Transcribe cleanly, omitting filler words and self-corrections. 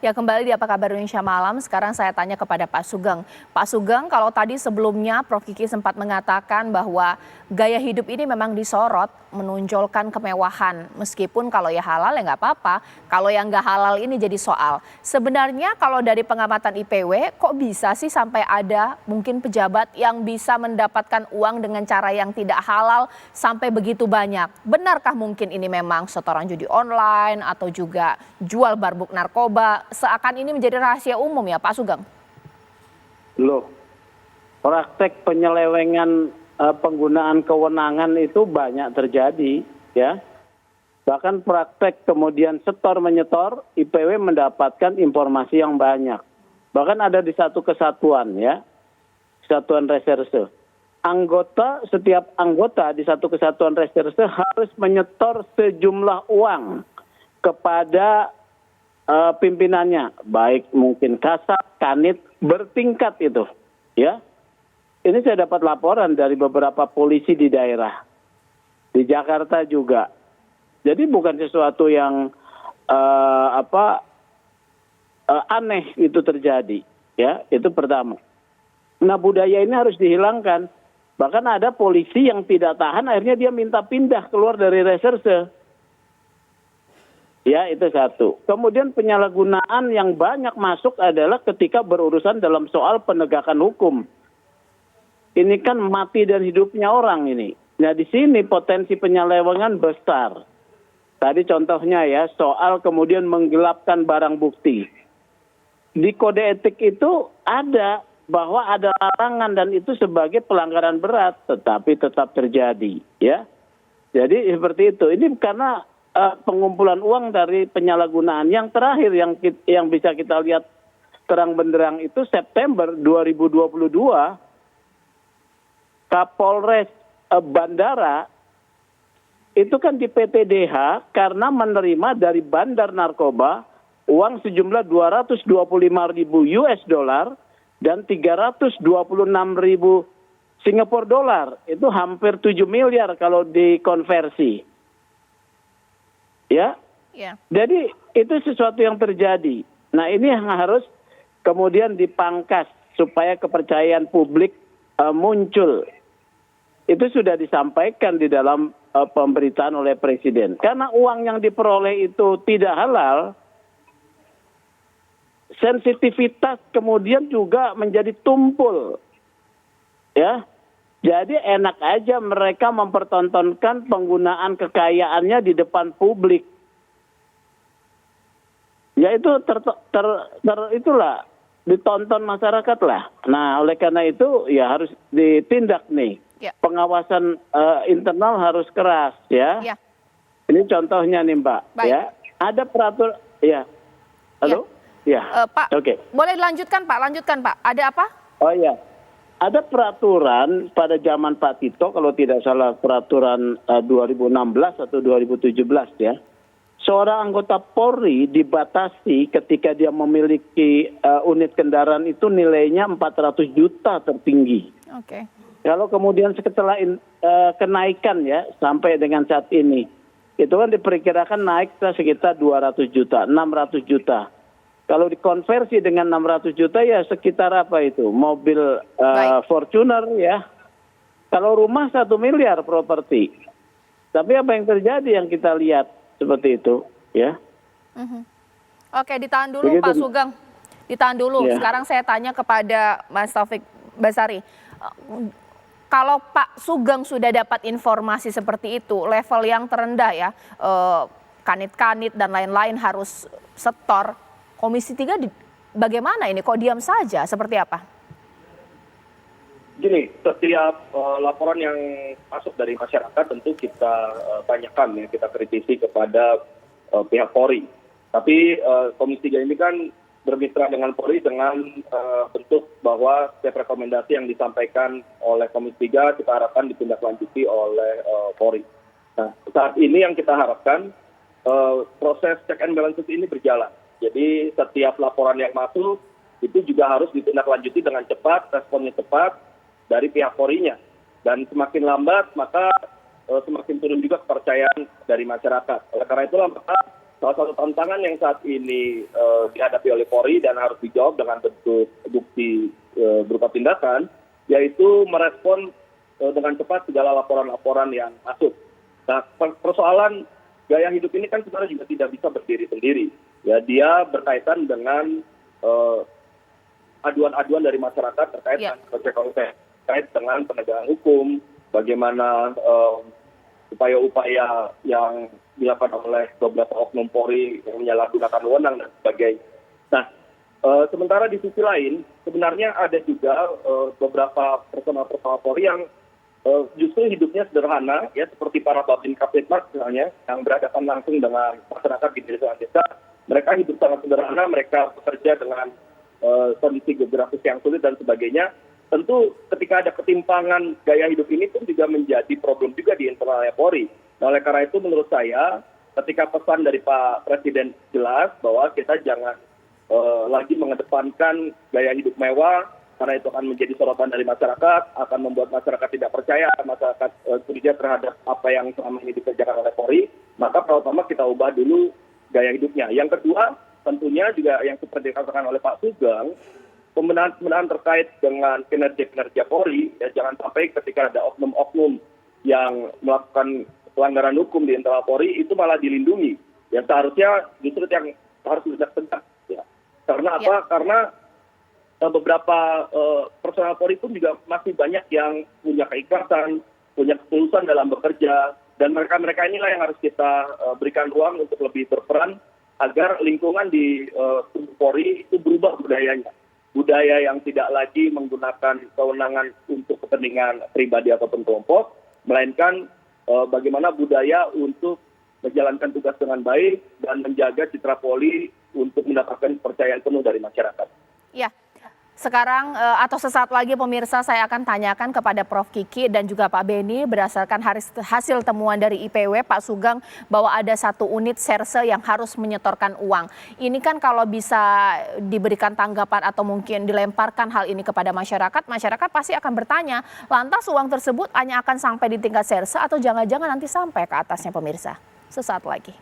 Ya, kembali di Apa Kabar Indonesia Malam. Sekarang saya tanya kepada Pak Sugeng. Pak Sugeng, kalau tadi sebelumnya Prof. Kiki sempat mengatakan bahwa gaya hidup ini memang disorot, menonjolkan kemewahan. Meskipun kalau ya halal ya nggak apa-apa, kalau yang nggak halal ini jadi soal. Sebenarnya kalau dari pengamatan IPW, kok bisa sih sampai ada mungkin pejabat yang bisa mendapatkan uang dengan cara yang tidak halal sampai begitu banyak? Benarkah mungkin ini memang setoran judi online atau juga jual barbuk narkoba? Seakan ini menjadi rahasia umum ya Pak Sugeng? Loh, praktek penyelewengan penggunaan kewenangan itu banyak terjadi, ya. Bahkan praktek kemudian setor menyetor, IPW mendapatkan informasi yang banyak. Bahkan ada di satu kesatuan, ya, kesatuan reserse. Setiap anggota di satu kesatuan reserse harus menyetor sejumlah uang kepada pimpinannya, baik mungkin kasat, kanit, bertingkat itu, ya. Ini saya dapat laporan dari beberapa polisi di daerah, di Jakarta juga. Jadi bukan sesuatu yang aneh itu terjadi, ya. Itu pertama. Nah, budaya ini harus dihilangkan. Bahkan ada polisi yang tidak tahan, akhirnya dia minta pindah keluar dari reserse. Ya, itu satu. Kemudian penyalahgunaan yang banyak masuk adalah ketika berurusan dalam soal penegakan hukum. Ini kan mati dan hidupnya orang ini. Nah, di sini potensi penyelewengan besar. Tadi contohnya ya, soal kemudian menggelapkan barang bukti. Di kode etik itu ada bahwa ada larangan dan itu sebagai pelanggaran berat, tetapi tetap terjadi, ya. Jadi seperti itu. Ini karena pengumpulan uang dari penyalahgunaan. Yang terakhir yang bisa kita lihat terang benderang itu September 2022, Kapolres Bandara itu kan di PTDH karena menerima dari bandar narkoba uang sejumlah 225.000 US dollar dan 326.000 Singapura dolar. Itu hampir 7 miliar kalau dikonversi. Ya, jadi itu sesuatu yang terjadi. Nah, ini yang harus kemudian dipangkas supaya kepercayaan publik muncul. Itu sudah disampaikan di dalam pemberitaan oleh Presiden. Karena uang yang diperoleh itu tidak halal, sensitivitas kemudian juga menjadi tumpul. Ya. Jadi enak aja mereka mempertontonkan penggunaan kekayaannya di depan publik. Ya itu itulah ditonton masyarakat lah. Nah, oleh karena itu ya harus ditindak nih. Ya. Pengawasan internal harus keras ya. Ya. Ini contohnya nih Mbak. Baik. Ya. Ada peraturan ya. Halo? Ya. Pak. Oke. Boleh dilanjutkan Pak? Lanjutkan Pak. Ada apa? Oh iya. Ada peraturan pada zaman Pak Tito, kalau tidak salah peraturan 2016 atau 2017 ya. Seorang anggota Polri dibatasi ketika dia memiliki unit kendaraan itu nilainya 400 juta tertinggi. Oke. Kalau kemudian setelah kenaikan ya sampai dengan saat ini, itu kan diperkirakan naik sekitar 200 juta, 600 juta. Kalau dikonversi dengan 600 juta ya sekitar apa itu? Mobil Fortuner ya. Kalau rumah 1 miliar properti. Tapi apa yang terjadi yang kita lihat seperti itu ya. Oke, ditahan dulu begitu, Pak Sugeng. Ditahan dulu. Ya. Sekarang saya tanya kepada Mas Taufik Basari. Kalau Pak Sugeng sudah dapat informasi seperti itu, level yang terendah ya, kanit-kanit dan lain-lain harus setor. Komisi 3 bagaimana ini? Kok diam saja? Seperti apa? Gini, setiap laporan yang masuk dari masyarakat tentu kita tanyakan ya, kita kritisi kepada pihak Polri. Tapi Komisi 3 ini kan bermitra dengan Polri dengan bentuk bahwa setiap rekomendasi yang disampaikan oleh Komisi 3 kita harapkan ditindaklanjuti oleh Polri. Nah, saat ini yang kita harapkan proses check and balances ini berjalan. Jadi setiap laporan yang masuk itu juga harus ditindaklanjuti dengan cepat, responnya cepat dari pihak Polri-nya. Dan semakin lambat maka semakin turun juga kepercayaan dari masyarakat. Oleh karena itulah maka salah satu tantangan yang saat ini dihadapi oleh Polri dan harus dijawab dengan bentuk bukti berupa tindakan, yaitu merespon dengan cepat segala laporan-laporan yang masuk. Nah, persoalan gaya hidup ini kan sebenarnya juga tidak bisa berdiri sendiri. Ya, dia berkaitan dengan aduan-aduan dari masyarakat terkait dengan konsekuensi, terkait dengan penegakan hukum, bagaimana upaya-upaya yang dilakukan oleh beberapa oknum Polri yang menyalahgunakan wewenang dan sebagainya. Nah, sementara di sisi lain, sebenarnya ada juga beberapa personal-personal Polri yang justru hidupnya sederhana, ya seperti para Babin Kaptidmas misalnya, yang berhadapan langsung dengan masyarakat di desa-desa. Mereka hidup sangat sederhana, mereka bekerja dengan kondisi geografis yang sulit dan sebagainya. Tentu ketika ada ketimpangan gaya hidup ini pun juga menjadi problem juga di internalnya Polri. Nah, oleh karena itu menurut saya ketika pesan dari Pak Presiden jelas bahwa kita jangan lagi mengedepankan gaya hidup mewah karena itu akan menjadi sorotan dari masyarakat, akan membuat masyarakat tidak percaya, masyarakat curiga terhadap apa yang selama ini dikerjakan oleh Polri, maka pertama kita ubah dulu gaya hidupnya. Yang kedua, tentunya juga yang seperti dikatakan oleh Pak Sugeng, pembenahan terkait dengan kinerja Polri, ya jangan sampai ketika ada oknum-oknum yang melakukan pelanggaran hukum di internal Polri itu malah dilindungi. Ya seharusnya justru yang harus ditegak. Ya. Karena apa? Karena beberapa personal Polri pun juga masih banyak yang punya keikhlasan, punya ketulusan dalam bekerja, dan mereka inilah yang harus kita berikan ruang untuk lebih berperan agar lingkungan di tubuh Polri itu berubah budayanya. Budaya yang tidak lagi menggunakan kewenangan untuk kepentingan pribadi ataupun kelompok, melainkan bagaimana budaya untuk menjalankan tugas dengan baik dan menjaga citra Polri untuk mendapatkan kepercayaan penuh dari masyarakat. Ya, sekarang atau sesaat lagi pemirsa saya akan tanyakan kepada Prof. Kiki dan juga Pak Beni berdasarkan hasil temuan dari IPW Pak Sugeng bahwa ada 1 unit serse yang harus menyetorkan uang. Ini kan kalau bisa diberikan tanggapan atau mungkin dilemparkan hal ini kepada masyarakat, masyarakat pasti akan bertanya, lantas uang tersebut hanya akan sampai di tingkat serse atau jangan-jangan nanti sampai ke atasnya pemirsa. Sesaat lagi.